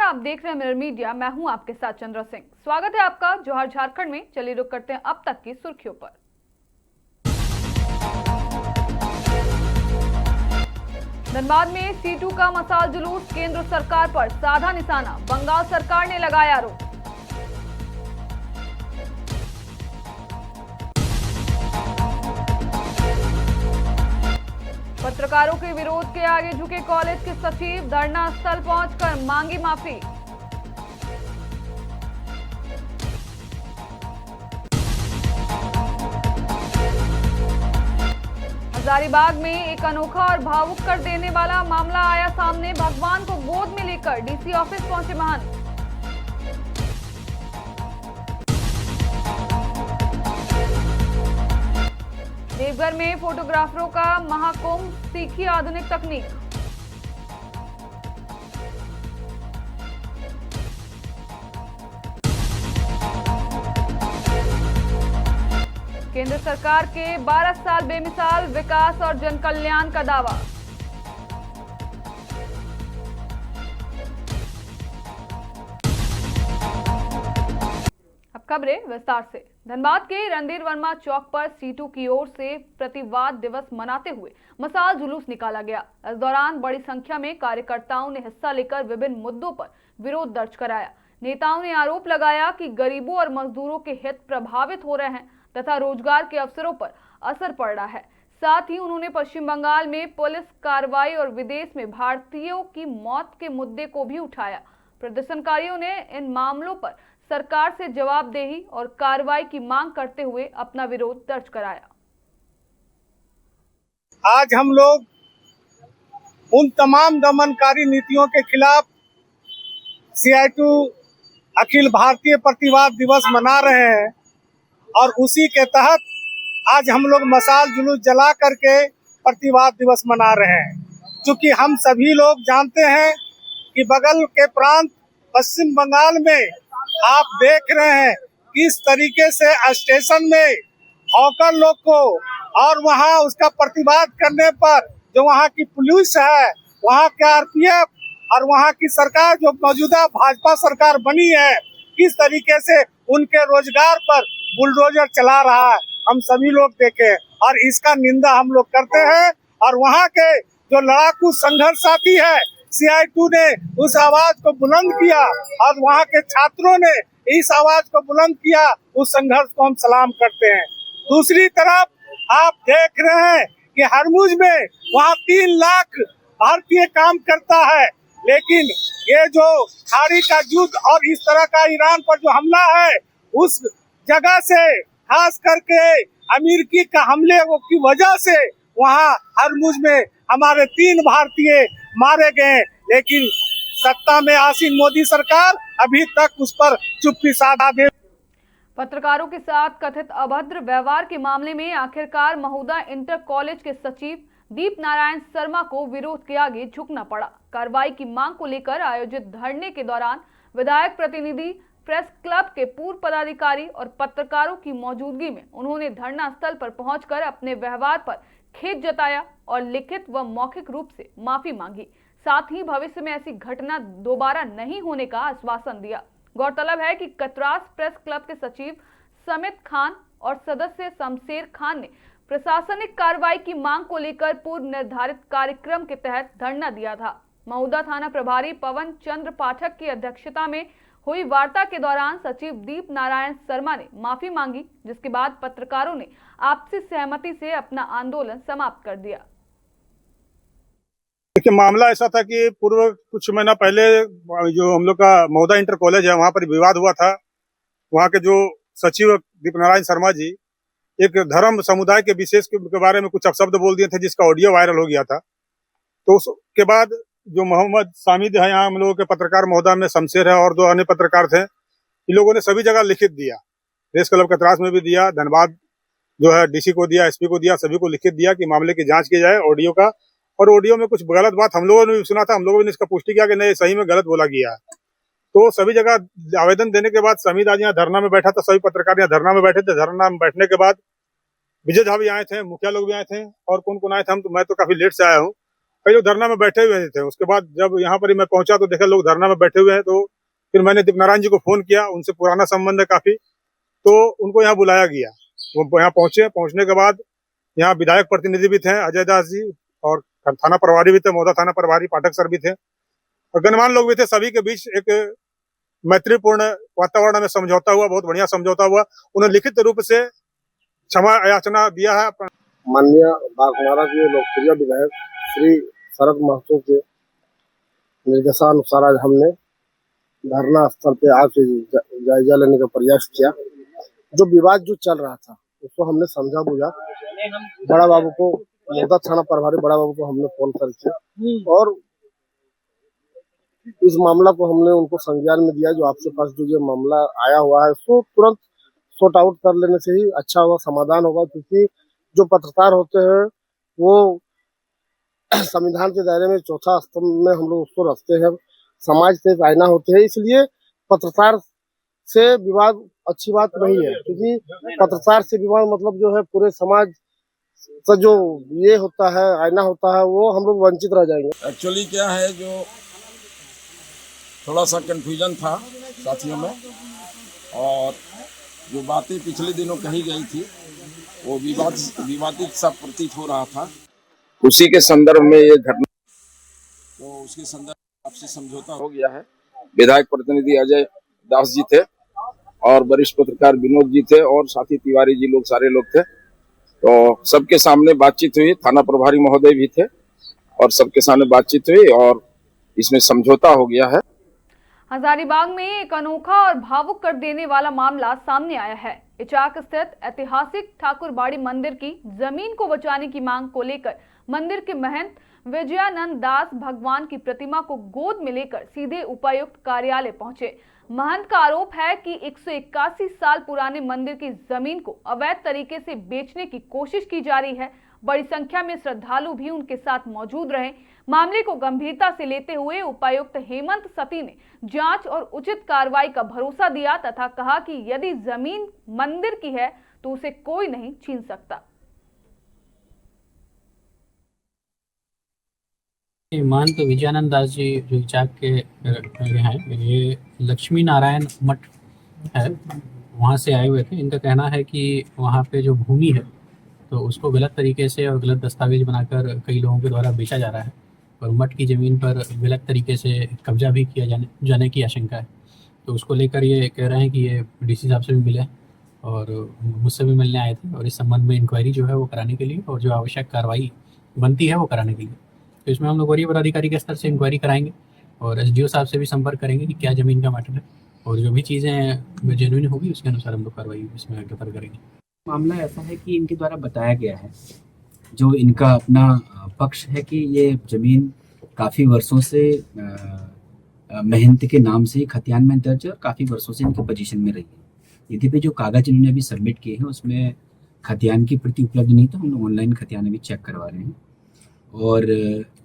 आप देख रहे हैं मिरर मीडिया। मैं हूं आपके साथ चंद्रा सिंह। स्वागत है आपका जोहार झारखंड में। चलिए रुक करते हैं अब तक की सुर्खियों पर। धनबाद में C2 का मसाल जुलूस, केंद्र सरकार पर साधा निशाना, बंगाल सरकार ने लगाया आरोप। पत्रकारों के विरोध के आगे झुके कॉलेज के सचिव, धरना स्थल पहुंचकर मांगी माफी। हजारीबाग में एक अनोखा और भावुक कर देने वाला मामला आया सामने। भगवान को गोद में लेकर DC ऑफिस पहुंचे महंत। देवघर में फोटोग्राफरों का महाकुंभ, सीखी आधुनिक तकनीक। केंद्र सरकार के 12 साल बेमिसाल विकास और जन कल्याण का दावा। अब खबरें विस्तार से। धनबाद के रणधीर वर्मा चौक पर C2 की ओर से प्रतिवाद दिवस मनाते हुए मसाल जुलूस निकाला गया। इस दौरान बड़ी संख्या में कार्यकर्ताओं ने हिस्सा लेकर विभिन्न मुद्दों पर विरोध दर्ज कराया। नेताओं ने आरोप लगाया कि गरीबों और मजदूरों के हित प्रभावित हो रहे हैं तथा रोजगार के अवसरों पर असर पड़ रहा है। साथ ही उन्होंने पश्चिम बंगाल में पुलिस कार्रवाई और विदेश में भारतीयों की मौत के मुद्दे को भी उठाया। प्रदर्शनकारियों ने इन मामलों पर सरकार से जवाबदेही और कार्रवाई की मांग करते हुए अपना विरोध दर्ज कराया। आज हम लोग उन तमाम दमनकारी नीतियों के खिलाफ CI2 अखिल भारतीय प्रतिवाद दिवस मना रहे हैं और उसी के तहत आज हम लोग मसाल जुलूस जला करके प्रतिवाद दिवस मना रहे हैं। क्योंकि हम सभी लोग जानते हैं कि बगल के प्रांत पश्चिम बंगाल में आप देख रहे हैं किस तरीके से स्टेशन में हॉकर लोग को और वहां उसका प्रतिवाद करने पर जो वहां की पुलिस है, वहां के RPF और वहां की सरकार जो मौजूदा भाजपा सरकार बनी है, किस तरीके से उनके रोजगार पर बुलडोजर चला रहा है, हम सभी लोग देखे और इसका निंदा हम लोग करते हैं। और वहां के जो लड़ाकू संघर्ष साथी है CI2 ने उस आवाज को बुलंद किया और वहाँ के छात्रों ने इस आवाज को बुलंद किया। उस संघर्ष को हम सलाम करते हैं। दूसरी तरफ आप देख रहे हैं कि हरमुज में वहाँ 3 लाख भारतीय काम करता है, लेकिन ये जो खाड़ी का युद्ध और इस तरह का ईरान पर जो हमला है, उस जगह से खास करके अमेरिकी का हमले की वजह से वहाँ हरमुज में हमारे 3 भारतीय मारे गए, लेकिन सत्ता में आसीन मोदी सरकार अभी तक उस पर चुप्पी साधा दे। पत्रकारों के साथ कथित अभद्र व्यवहार के मामले में आखिरकार महुदा इंटर कॉलेज के सचिव दीप नारायण शर्मा को विरोध के आगे झुकना पड़ा। कार्रवाई की मांग को लेकर आयोजित धरने के दौरान विधायक प्रतिनिधि, प्रेस क्लब के पूर्व पदाधिकारी और पत्रकारों की मौजूदगी में उन्होंने धरना स्थल पर पहुंचकर अपने व्यवहार पर खेद जताया और लिखित व मौखिक रूप से माफी मांगी। साथ ही भविष्य में ऐसी घटना दोबारा नहीं होने का आश्वासन दिया। गौरतलब है कि कतरास प्रेस क्लब के सचिव समित खान और सदस्य शमशेर खान ने प्रशासनिक कार्रवाई की मांग को लेकर पूर्व निर्धारित कार्यक्रम के तहत धरना दिया था। महुदा थाना प्रभारी पवन चंद्र पाठक की अध्यक्षता में हुई वार्ता के दौरान सचिव दीप नारायण शर्मा ने माफी मांगी, जिसके बाद पत्रकारों ने आपसी सहमति से अपना आंदोलन समाप्त कर दिया। देखिए, मामला ऐसा था कि पूर्व कुछ महीना पहले जो हम लोग का महुदा इंटर कॉलेज है, वहां पर विवाद हुआ था। वहां के जो सचिव दीप नारायण शर्मा जी एक धर्म समुदाय के विशेष के बारे में कुछ अपशब्द बोल दिए थे, जिसका ऑडियो वायरल हो गया था। तो उसके बाद जो मोहम्मद सामिद है, यहाँ हम लोगों के पत्रकार महुदा में शमशेर है और 2 अन्य पत्रकार थे, इन लोगों ने सभी जगह लिखित दिया। प्रेस क्लब कतरास में भी दिया, धनबाद जो है DC को दिया, SP को दिया, सभी को लिखित दिया कि मामले की जांच की जाए ऑडियो का। और ऑडियो में कुछ गलत बात हम लोगों ने भी सुना था, हम लोगों ने इसका पुष्टि किया कि नहीं, सही में गलत बोला गया है। तो सभी जगह आवेदन देने के बाद समीद आज यहाँ धरना में बैठा था, सभी पत्रकार यहाँ धरना में बैठे थे। धरना में बैठने के बाद विजय झा भी आए थे, मुखिया लोग भी आए थे और कौन कौन आए थे, मैं तो काफी लेट से आया हूँ। कई लोग धरना में बैठे हुए थे। उसके बाद जब यहाँ पर मैं पहुंचा तो देखा लोग धरना में बैठे हुए हैं, तो फिर मैंने दीपनारायण जी को फोन किया, उनसे पुराना संबंध है काफी, तो उनको यहाँ बुलाया गया। वो यहाँ पहुंचे, पहुंचने के बाद यहाँ विधायक प्रतिनिधि भी थे, अजय दास जी, और थाना प्रभारी भी थे, मौदा थाना प्रभारी पाठक सर भी थे, और गणमान्य लोग भी थे। सभी के बीच एक मैत्रीपूर्ण वातावरण में समझौता हुआ, बहुत बढ़िया समझौता हुआ। उन्हें लिखित रूप से क्षमा याचना दिया है। माननीय बाघमारा के लोकप्रिय विधायक श्री शरद महतो के निर्देशानुसार आज हमने धरना स्थल पे आके जायजा लेने का प्रयास किया। जो विवाद जो चल रहा था उसको हमने समझा बुझा। बड़ा बाबू को, मौदा थाना प्रभारी बड़ा बाबू को हमने फोन करके और इस मामला को हमने उनको संज्ञान में दिया। जो आपके पास जो ये मामला आया हुआ है उसको तुरंत सॉर्ट आउट कर लेने से ही अच्छा होगा, समाधान होगा। क्योंकि जो पत्रकार होते हैं वो संविधान के दायरे में चौथा स्तंभ में हम लोग उसको रखते हैं, समाज से एक आईना होते हैं। इसलिए पत्रकार से विवाद अच्छी बात नहीं है, क्योंकि पत्रकार से विवाद मतलब जो है पूरे समाज का जो ये होता है, आईना होता है, वो हम लोग वंचित रह जाएंगे। एक्चुअली क्या है, जो थोड़ा सा कंफ्यूजन था साथियों में, और जो बातें पिछले दिनों कही गई थी वो विवादित सा प्रतीत हो रहा था। उसी के संदर्भ में ये घटना, तो उसके संदर्भ में आपसे समझौता हो गया है। विधायक प्रतिनिधि अजय दास जी थे और वरिष्ठ पत्रकार विनोद जी थे और साथी तिवारी जी, लोग सारे लोग थे। तो सबके सामने बातचीत हुई, थाना प्रभारी महोदय भी थे और सबके सामने बातचीत हुई और इसमें समझौता हो गया है। हजारीबाग में एक अनोखा और भावुक कर देने वाला मामला सामने आया है। इचाक स्थित ऐतिहासिक ठाकुरबाड़ी मंदिर की जमीन को बचाने की मांग को लेकर मंदिर के महंत विजयानंद दास भगवान की प्रतिमा को गोद में लेकर सीधे उपायुक्त कार्यालय पहुंचे। महंत का आरोप है कि 181 साल पुराने मंदिर की जमीन को अवैध तरीके से बेचने की कोशिश की जा रही है। बड़ी संख्या में श्रद्धालु भी उनके साथ मौजूद रहे। मामले को गंभीरता से लेते हुए उपायुक्त हेमंत सती ने जांच और उचित कार्रवाई का भरोसा दिया तथा कहा कि यदि जमीन मंदिर की है तो उसे कोई नहीं छीन सकता। महंत विजयानंद दास जी जो इचाक के हैं, ये लक्ष्मी नारायण मठ है, वहाँ से आए हुए थे। इनका कहना है कि वहाँ पे जो भूमि है तो उसको गलत तरीके से और गलत दस्तावेज बनाकर कई लोगों के द्वारा बेचा जा रहा है और मठ की ज़मीन पर गलत तरीके से कब्जा भी किया जाने की आशंका है। तो उसको लेकर ये कह रहे हैं कि ये डीसी साहब से भी मिले और मुझसे भी मिलने आए थे और इस संबंध में इंक्वायरी जो है वो कराने के लिए और जो आवश्यक कार्रवाई बनती है वो कराने के लिए। तो इसमें हम लोग वरीय पदाधिकारी के स्तर से इंक्वायरी कराएंगे और एसडीओ साहब से भी संपर्क करेंगे कि क्या ज़मीन का मैटर है और जो भी चीज़ें जेन्युइन होगी उसके अनुसार हम लोग कार्रवाई इसमें रेफर करेंगे। मामला ऐसा है कि इनके द्वारा बताया गया है, जो इनका अपना पक्ष है, कि ये ज़मीन काफ़ी वर्षों से महंत के नाम से खतियान में दर्ज है और काफ़ी वर्षों से इनकी पोजीशन में रही है। यद्यपि जो कागज इन्होंने अभी सबमिट किए हैं उसमें खतियान की प्रति उपलब्ध नहीं, तो हम लोग ऑनलाइन खतियान अभी चेक करवा रहे हैं। और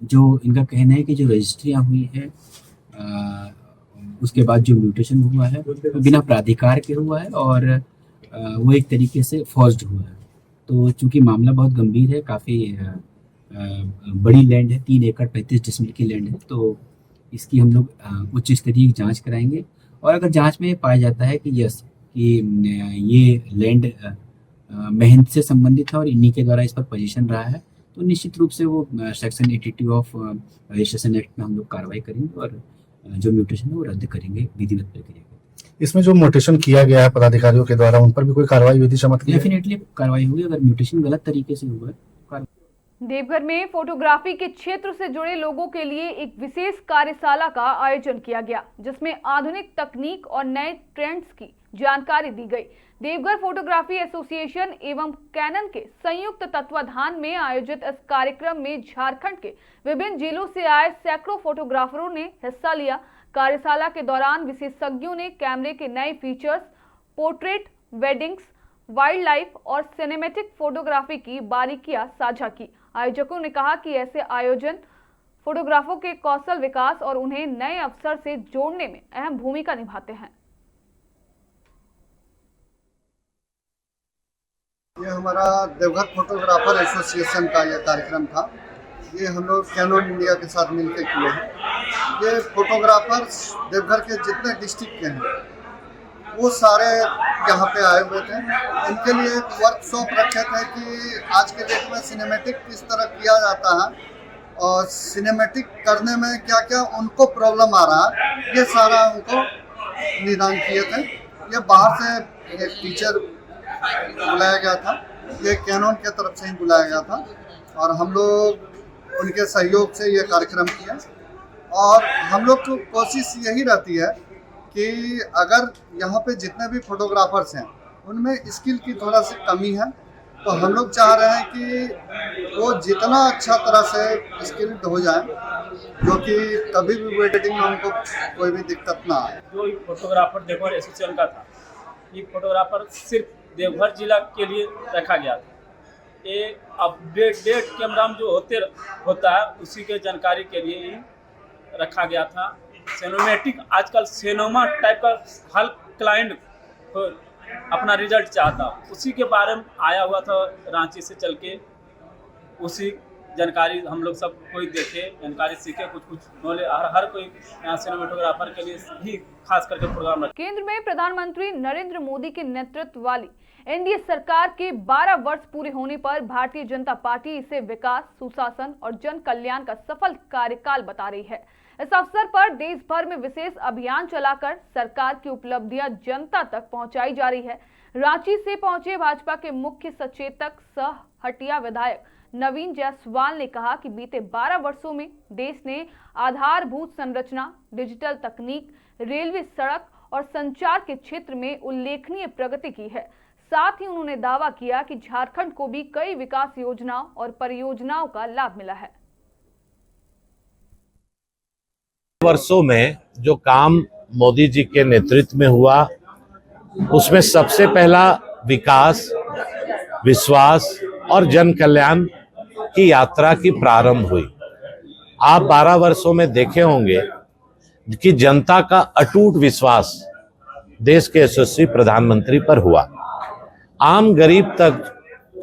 जो इनका कहना है कि जो रजिस्ट्रियाँ हुई है उसके बाद जो म्यूटेशन हुआ है वो बिना प्राधिकार के हुआ है और वो एक तरीके से फॉर्ज्ड हुआ है। तो चूंकि मामला बहुत गंभीर है, काफ़ी बड़ी लैंड है, 3 एकड़ 35 डिसमिल की लैंड है, तो इसकी हम लोग उच्च स्तरीय जांच कराएंगे। और अगर जांच में पाया जाता है कि यस कि ये लैंड महंत से संबंधित है और इन्हीं के द्वारा इस पर पोजीशन रहा है, तो निश्चित रूप से वो सेक्शन 82 ऑफ रजिस्ट्रेशन एक्ट में हम लोग कार्रवाई करेंगे और जो म्यूटेशन है वो रद्द करेंगे विधिवत प्रक्रिया। इसमें जो म्यूटेशन किया गया है पदाधिकारियों के द्वारा, उन पर भी कोई कार्रवाई विधि सम्मत की? डेफिनेटली कार्रवाई होगी अगर म्यूटेशन गलत तरीके से हुआ है। देवघर में फोटोग्राफी के क्षेत्र से जुड़े लोगों के लिए एक विशेष कार्यशाला का आयोजन किया गया, जिसमें आधुनिक तकनीक और नए ट्रेंड्स की जानकारी दी गई। देवघर फोटोग्राफी एसोसिएशन एवं कैनन के संयुक्त तत्वाधान में आयोजित इस कार्यक्रम में झारखंड के विभिन्न जिलों से आए सैकड़ों फोटोग्राफरों ने हिस्सा लिया। कार्यशाला के दौरान विशेषज्ञों ने कैमरे के नए features, portrait, weddings, wild life और सिनेमैटिक फोटोग्राफी की बारीकियां साझा की। आयोजकों ने कहा कि ऐसे आयोजन फोटोग्राफरों के कौशल विकास और उन्हें नए अवसर से जोड़ने में अहम भूमिका निभाते हैं। ये हमारा देवघर फोटोग्राफर एसोसिएशन का यह कार्यक्रम था। ये हम लोग कैनन इंडिया के साथ मिलकर किए हैं। ये फोटोग्राफर्स देवघर के जितने डिस्ट्रिक्ट के हैं वो सारे यहाँ पे आए हुए थे। इनके लिए एक वर्कशॉप रखे थे कि आज के डेट में सिनेमैटिक किस तरह किया जाता है और सिनेमैटिक करने में क्या क्या उनको प्रॉब्लम आ रहा है, ये सारा उनको निदान किए थे। ये बाहर से एक टीचर बुलाया गया था, ये कैनन के तरफ से ही बुलाया गया था और हम लोग उनके सहयोग से ये कार्यक्रम किया। और हम लोग को कोशिश यही रहती है कि अगर यहाँ पे जितने भी फोटोग्राफर्स हैं उनमें स्किल की थोड़ा सी कमी है, तो हम लोग चाह रहे हैं कि वो जितना अच्छा तरह से स्किल्ड हो जाए, जो कि कभी भी वेडिंग में उनको कोई भी दिक्कत ना आए। जो फोटोग्राफर देवघर एसोसिएशन का था, ये फोटोग्राफर सिर्फ देवघर जिला के लिए रखा गया था। ये अपडेट कैमरा में जो होता है उसी के जानकारी के लिए ही रखा गया था। सिनेमैटिक आजकल सिनेमा टाइप का हर क्लाइंट अपना रिजल्ट चाहता, उसी के बारे में आया हुआ था रांची से चल के। उसी जानकारी हम लोग सब कोई देखे, जानकारी सीखे, कुछ नॉलेज हर कोई यहाँ सिनेमेटोग्राफर के लिए भी खास करके प्रोग्राम रखे। केंद्र में प्रधानमंत्री नरेंद्र मोदी के नेतृत्व वाली एनडीए सरकार के 12 वर्ष पूरे होने पर भारतीय जनता पार्टी इसे विकास, सुशासन और जन कल्याण का सफल कार्यकाल बता रही है। इस अवसर पर देश भर में विशेष अभियान चलाकर सरकार की उपलब्धियां जनता तक पहुंचाई जा रही है। रांची से पहुंचे भाजपा के मुख्य सचेतक सह हटिया विधायक नवीन जायसवाल ने कहा कि बीते 12 वर्षों में देश ने आधारभूत संरचना, डिजिटल तकनीक, रेलवे, सड़क और संचार के क्षेत्र में उल्लेखनीय प्रगति की है। साथ ही उन्होंने दावा किया कि झारखंड को भी कई विकास योजनाओं और परियोजनाओं का लाभ मिला है। वर्षों में जो काम मोदी जी के नेतृत्व में हुआ, उसमें सबसे पहला विकास, विश्वास और जन कल्याण की यात्रा की प्रारंभ हुई। आप 12 वर्षों में देखे होंगे कि जनता का अटूट विश्वास देश के यशस्वी प्रधानमंत्री पर हुआ। आम गरीब तक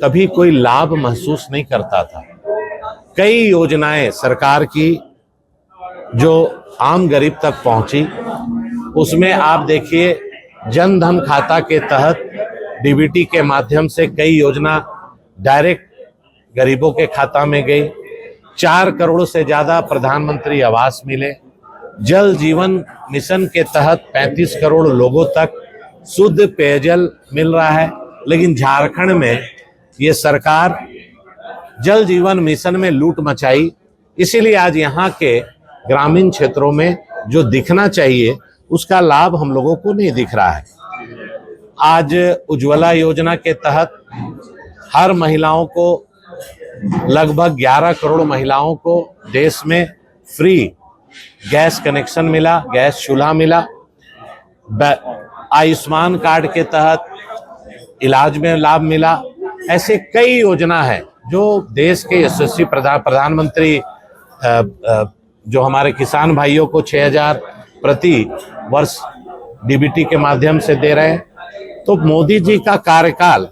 कभी कोई लाभ महसूस नहीं करता था। कई योजनाएं सरकार की जो आम गरीब तक पहुंची, उसमें आप देखिए जन धन खाता के तहत डीबीटी के माध्यम से कई योजना डायरेक्ट गरीबों के खाता में गई। 4 करोड़ से ज्यादा प्रधानमंत्री आवास मिले। जल जीवन मिशन के तहत 35 करोड़ लोगों तक शुद्ध पेयजल मिल रहा है। लेकिन झारखंड में ये सरकार जल जीवन मिशन में लूट मचाई, इसीलिए आज यहाँ के ग्रामीण क्षेत्रों में जो दिखना चाहिए उसका लाभ हम लोगों को नहीं दिख रहा है। आज उज्ज्वला योजना के तहत हर महिलाओं को, लगभग 11 करोड़ महिलाओं को देश में फ्री गैस कनेक्शन मिला, गैस चूल्हा मिला। आयुष्मान कार्ड के तहत इलाज में लाभ मिला। ऐसे कई योजना है जो देश के यशस्वी प्रधानमंत्री जो हमारे किसान भाइयों को 6,000 प्रति वर्ष डीबीटी के माध्यम से दे रहे हैं। तो मोदी जी का कार्यकाल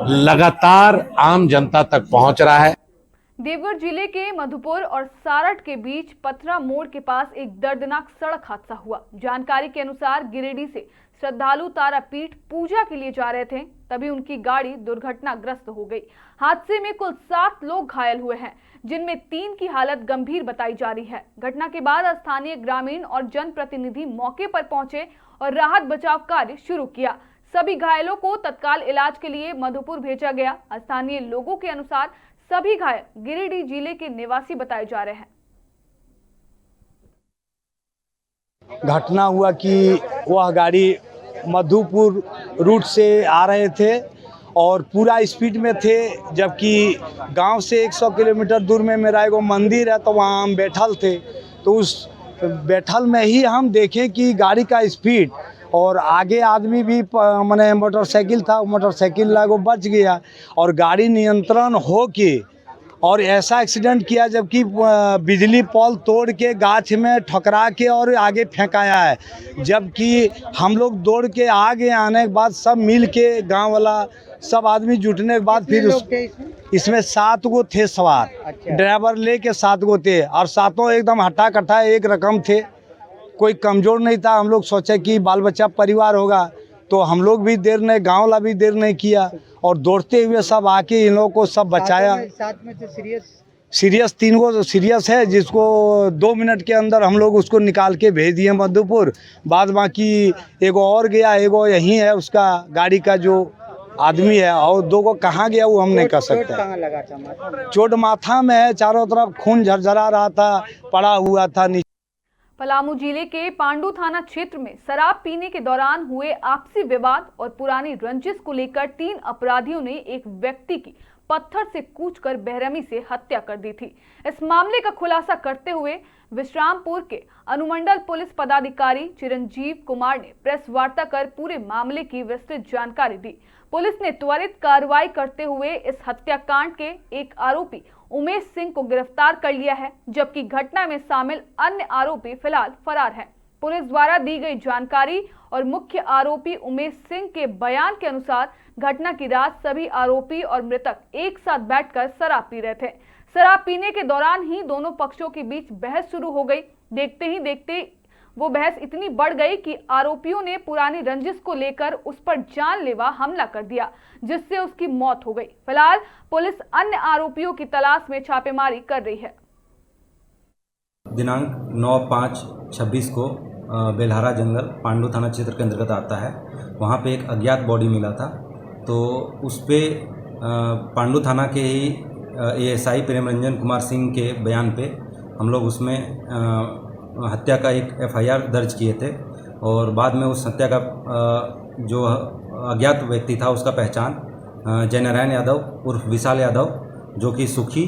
लगातार आम जनता तक पहुंच रहा है। देवघर जिले के मधुपुर और सारठ के बीच पथरा मोड़ के पास एक दर्दनाक सड़क हादसा हुआ। जानकारी के अनुसार गिरिडीह से श्रद्धालु तारापीठ पूजा के लिए जा रहे थे, तभी उनकी गाड़ी दुर्घटनाग्रस्त हो गई। हादसे में कुल 7 लोग घायल हुए हैं, जिनमें 3 की हालत गंभीर बताई जा रही है। घटना के बाद स्थानीय ग्रामीण और जनप्रतिनिधि मौके पर पहुंचे और राहत बचाव कार्य शुरू किया। सभी घायलों को तत्काल इलाज के लिए मधुपुर भेजा गया। स्थानीय लोगों के अनुसार सभी घायल गिरिडीह जिले के निवासी बताए जा रहे हैं। घटना हुआ कि वह गाड़ी मधुपुर रूट से आ रहे थे और पूरा स्पीड में थे, जबकि गांव से 100 किलोमीटर दूर में मेरा एगो मंदिर है, तो वहाँ हम बैठल थे। तो उस बैठल में ही हम देखें कि गाड़ी का स्पीड और आगे आदमी भी मैंने मोटरसाइकिल था, मोटरसाइकिल लागो बच गया और गाड़ी नियंत्रण हो के और ऐसा एक्सीडेंट किया, जबकि बिजली पोल तोड़ के गाछ में ठकरा के और आगे फेंकाया है। जबकि हम लोग दौड़ के आगे आने के बाद सब मिल के गाँव वाला सब आदमी जुटने के बाद फिर इसमें 7 गो थे सवार। ड्राइवर लेके 7 गो थे और सातों एकदम हट्टा कट्टा एक रकम थे, कोई कमजोर नहीं था। हम लोग सोचे कि बाल बच्चा परिवार होगा, तो हम लोग भी देर नहीं, गांव वाला भी देर नहीं किया और दौड़ते हुए सब आके इन लोगों को सब बचाया। साथ में तो सीरियस 3 गो सीरियस है, जिसको 2 मिनट के अंदर हम लोग उसको निकाल के भेज दिए मधुपुर। बाद बाकी एगो और गया, एगो यहीं है उसका गाड़ी का जो आदमी है, और 2 को कहाँ गया वो हम नहीं कह सकते। कहाँ लगा था? चोट माथा में है, चारों तरफ खून झरझरा रहा था, पड़ा हुआ था नीचे। पलामू जिले के पांडु थाना क्षेत्र में शराब पीने के दौरान हुए आपसी विवाद और पुरानी रंजिश को लेकर 3 अपराधियों ने एक व्यक्ति की पत्थर से कूचकर बेरहमी से हत्या कर दी थी। इस मामले का खुलासा करते हुए विश्रामपुर के अनुमंडल पुलिस पदाधिकारी चिरंजीव कुमार ने प्रेस वार्ता कर पूरे मामले की विस्तृत जानकारी दी। पुलिस ने त्वरित कार्रवाई करते हुए इस हत्याकांड के एक आरोपी उमेश सिंह को गिरफ्तार कर लिया है, जबकि घटना में शामिल अन्य आरोपी फिलहाल फरार हैं। पुलिस द्वारा दी गई जानकारी और मुख्य आरोपी उमेश सिंह के बयान के अनुसार घटना की रात सभी आरोपी और मृतक एक साथ बैठकर शराब पी रहे थे। शराब पीने के दौरान ही दोनों पक्षों के बीच बहस शुरू हो गई। देखते ही देखते वो बहस इतनी बढ़ गई कि आरोपियों ने पुरानी रंजिश को लेकर उस पर जानलेवा हमला कर दिया, जिससे उसकी मौत हो गई। फिलहाल पुलिस अन्य आरोपियों की तलाश में छापेमारी कर रही है। दिनांक 9/5/26 को बेलहारा जंगल पांडु थाना क्षेत्र के अंतर्गत आता है, वहाँ पे एक अज्ञात बॉडी मिला था। तो उस पे पांडु थाना के ही एएसआई प्रेमरंजन कुमार सिंह के बयान पे हम लोग उसमें हत्या का एक एफआईआर दर्ज किए थे, और बाद में उस हत्या का जो अज्ञात व्यक्ति था उसका पहचान जयनारायण यादव उर्फ विशाल यादव, जो कि सुखी,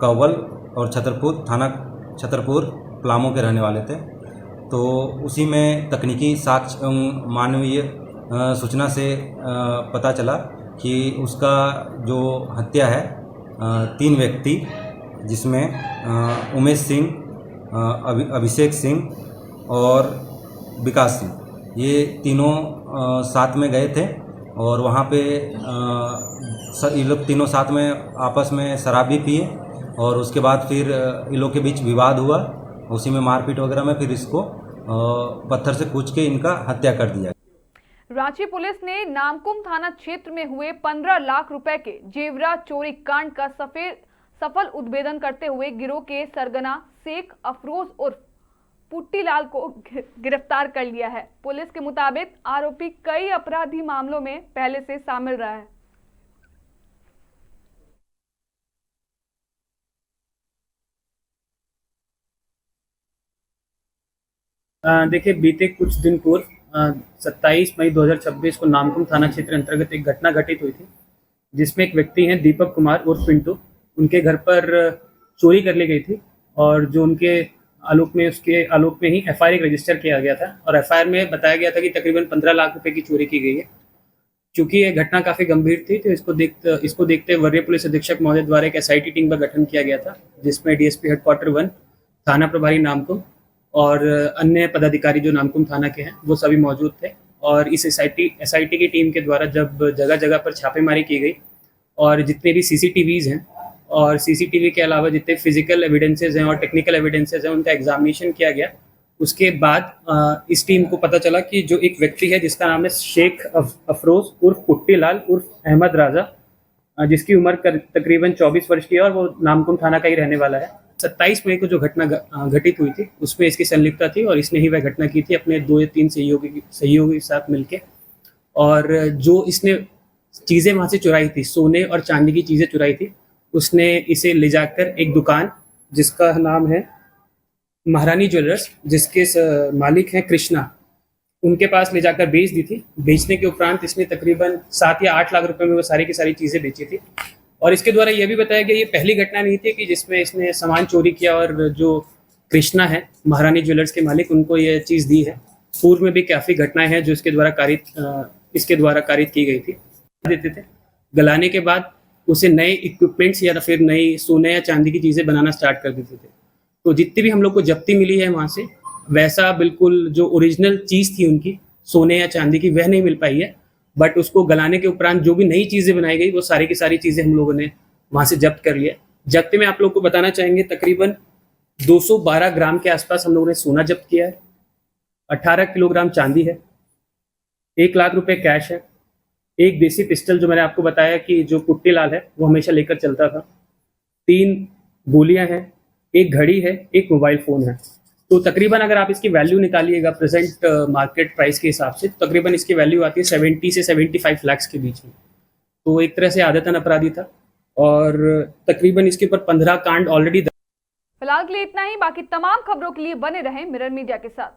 कव्वल और छतरपुर थाना छतरपुर पलामू के रहने वाले थे। तो उसी में तकनीकी साक्ष्य मानवीय सूचना से पता चला कि उसका जो हत्या है 3 व्यक्ति, जिसमें उमेश सिंह, अभिषेक सिंह और विकास सिंह, ये तीनों साथ में गए थे और वहाँ पे ये लोग तीनों साथ में आपस में शराब भी पिए, और उसके बाद फिर इन लोग के बीच विवाद हुआ। उसी में मारपीट वगैरह में फिर इसको पत्थर से कूच के इनका हत्या कर दिया। रांची पुलिस ने नामकुम थाना क्षेत्र में हुए 15 लाख रुपए के जेवरात चोरी कांड का सफल उद्भेदन करते हुए गिरोह के सरगना शेख अफरोज उर्फ पुट्टीलाल को गिरफ्तार कर लिया है। पुलिस के मुताबिक आरोपी कई अपराधी मामलों में पहले से शामिल रहा है। देखिए, बीते कुछ दिन पूर्व 27 मई 2026 को नामकुम थाना क्षेत्र अंतर्गत एक घटना घटित हुई थी, जिसमें एक व्यक्ति हैं दीपक कुमार उर्फ पिंटू, उनके घर पर चोरी कर ली गई थी, और जो उनके उसके आलोक में ही एफआईआर रजिस्टर किया गया था, और एफआईआर में बताया गया था कि तकरीबन 15 लाख रुपए की चोरी की गई है। चूंकि ये घटना काफ़ी गंभीर थी, तो इसको देखते वरीय पुलिस अधीक्षक महोदय द्वारा एक एसआईटी टीम का गठन किया गया था, जिसमें डीएसपी हेडक्वार्टर 1, थाना प्रभारी नामकुम और अन्य पदाधिकारी जो नामकुम थाना के हैं वो सभी मौजूद थे। और इस एसआईटी की टीम के द्वारा जब जगह जगह पर छापेमारी की गई, और जितने भी सीसीटीवीज हैं और सीसीटीवी के अलावा जितने फिजिकल एविडेंसेस हैं और टेक्निकल एविडेंसेस हैं उनका एग्जामिनेशन किया गया, उसके बाद इस टीम को पता चला कि जो एक व्यक्ति है जिसका नाम है शेख अफरोज उर्फ पुट्टीलाल उर्फ अहमद राजा, जिसकी उम्र तकरीबन 24 वर्ष की है और वो नामकुम थाना का ही रहने वाला है। 27 मई को जो घटना घटित हुई थी उसमें इसकी संलिप्तता थी, और इसने ही वह घटना की थी अपने 2 या 3 सहयोगी के साथ मिलके। और जो इसने चीज़ें वहाँ से चुराई थी, सोने और चांदी की चीज़ें चुराई थी, उसने इसे ले जाकर एक दुकान जिसका नाम है महारानी ज्वेलर्स, जिसके मालिक हैं कृष्णा, उनके पास ले जाकर बेच दी थी। बेचने के उपरांत इसने तकरीबन 7 या 8 लाख रुपए में वो सारी की सारी चीज़ें बेची थी। और इसके द्वारा यह भी बताया गया ये पहली घटना नहीं थी कि जिसमें इसने सामान चोरी किया, और जो कृष्णा है महारानी ज्वेलर्स के मालिक, उनको यह चीज़ दी है। पूर्व में भी काफ़ी घटनाएं हैं जो इसके द्वारा कारित की गई थी। देते थे, गलाने के बाद उसे नए इक्विपमेंट्स या फिर नई सोने या चांदी की चीज़ें बनाना स्टार्ट कर देते थे। तो जितनी भी हम लोग को जब्ती मिली है वहाँ से, वैसा बिल्कुल जो ओरिजिनल चीज़ थी उनकी सोने या चांदी की, वह नहीं मिल पाई है। बट उसको गलाने के उपरांत जो भी नई चीज़ें बनाई गई वो सारी की सारी चीज़ें हम लोगों ने वहाँ से जब्त कर लिया। जब्ते में आप लोग को बताना चाहेंगे तकरीबन 212 ग्राम के आसपास हम लोगों ने सोना जब्त किया है, 18 किलोग्राम चांदी है, 1 लाख रुपए कैश है, एक देसी पिस्टल जो मैंने आपको बताया कि जो कुट्टी लाल है वो हमेशा लेकर चलता था, 3 गोलियां हैं, एक घड़ी है, एक मोबाइल फ़ोन है। तो तकरीबन अगर आप इसकी वैल्यू निकालिएगा प्रेजेंट मार्केट प्राइस के हिसाब से तो तकरीबन इसकी वैल्यू आती है 70 से 75 लाख के बीच में। तो एक तरह से आदतन अपराधी था और तकरीबन इसके ऊपर 15 कांड ऑलरेडी। फिलहाल के लिए इतना ही। बाकी तमाम खबरों के लिए बने रहें मिरर मीडिया के साथ।